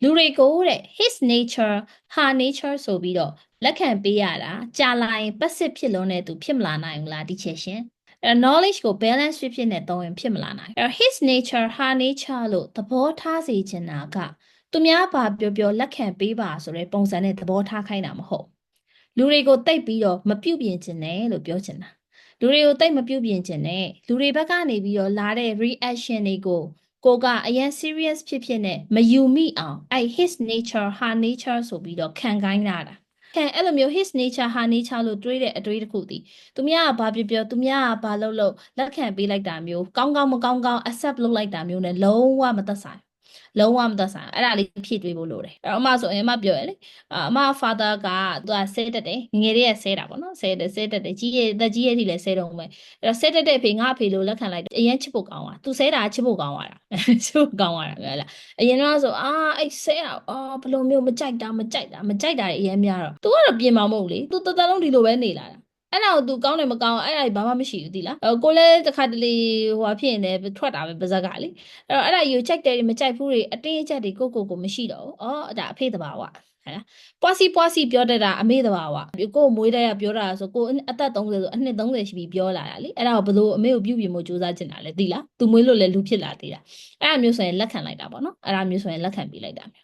လူတွေကိုတဲ့ his nature her nature ဆိုပြီးတော့လက်ခံပေးရတာကြာလာရင် passive ဖြစ်လုံးတဲ့သူဖြစ်မလာနိုင်ဘူးလားဒီချက်ရှင်knowledge ကို balance ဖြစ်နဲ့သုံးရင်ဖြစ်မလာနိုင်အဲ့ his nature her nature လို့သဘောထားစေချင်တာကသူများဘာပြောပြောလက်ခံပေးပါဆိုတဲ့ပုံစံနဲ့သဘောထားခိုင်းတာမဟုတ်လူတွေကိုတိတ်ပြီးတော့မပြုတ်ပြင်ချင်တယ်လို့ပြောချင်တာလူတွေကိုတိတ်မပြုတ်ပြင်ချင်တယ်လူတွေဘက်ကနေပြီးတော့လာတဲ့ reaction တွေကိုကိုကအရင် serious ဖြစ်နဲ့မယူမိအောင်အဲ့ his nature her nature ဆိုပြီးတော့ခံခိုင်းတာအဲ့လိုမျိုး his nature her nature လို့တွေးတဲ့အတွေးတစ်ခုတည်းသူများကဘာပြောပြောသူများကဘာလုပ်လက်ခံပေးလိုက်တာမျိုးကောင်းကောင်းမကောင်းကောင်း accept လုပ်လိုက်တာမျိုးနဲ့လုံးဝမသက်ဆိုင်လုံးဝမသက်ဆိုင်အဲ့ဒါလေးဖြည့်တွေးဖို့လိုတယ်အဲ့တော့အမဆိုရင်အမပြောရလေအမ father ကသူကဆဲတက်တယ်ငယ်လေးကဆဲတာပေါ့နော်ဆဲတက်တယ်ကြီးရဲ့သက်ကြီးရဲ့ထိလည်းဆဲတော့မယ်အဲ့တော့ဆဲတက်တဲ့အဖေငါအဖေလို့လက်ခံလိုက်အရင်ချစ်ဖို့ကောင်းတာသူဆဲတာချစ်ဖို့ကောင်းတာချစ်ဖို့ကောင်းတာပြောလားအရင်တော့ဆိုအဲ့ဆဲတာဘယ်လိုမျိုးမကြိုက်တာတွေအရင်များတော့ तू ကတော့ပြင်မှာမဟုတ်လေ तू တသက်လုံးဒီလိုပဲနေလာတာအဲ့ဒါကို तू ကောင်းတယ်မကောင်းအဲ့ဒါဘာမှမရှိဘူးသီလားကိုလည်းတစ်ခါတလေဟိုဖြစ်နေတယ်ထွက်တာပဲပါဇက်ကလေအဲ့ဒါယူချက်တယ်မကြိုက်ဘူးတွေအတင်းအကျပ်တွေကိုမရှိတော့ဘူးဒါအဖေတဘာဝဟဲ့လားပွားစီပြောတတ်တာအမေတဘာဝကိုမွေးတဲ့ကပြောတာဆိုကိုအသက်30ဆိုအနှစ်30ရှိပြီပြောလာတာလေအဲ့ဒါကိုဘလို့အမေကိုပြုပြင်ဖို့ကြိုးစားချင်တာလေသီလား तू မွေးလို့လည်းလူဖြစ်လာသေးတာအဲ့ဒါမျိုးဆိုရင်လက်ခံလိုက်တာပေါ့နော်အဲ့ဒါမျိုးဆိုရင်လက်ခံပေးလိုက်တာ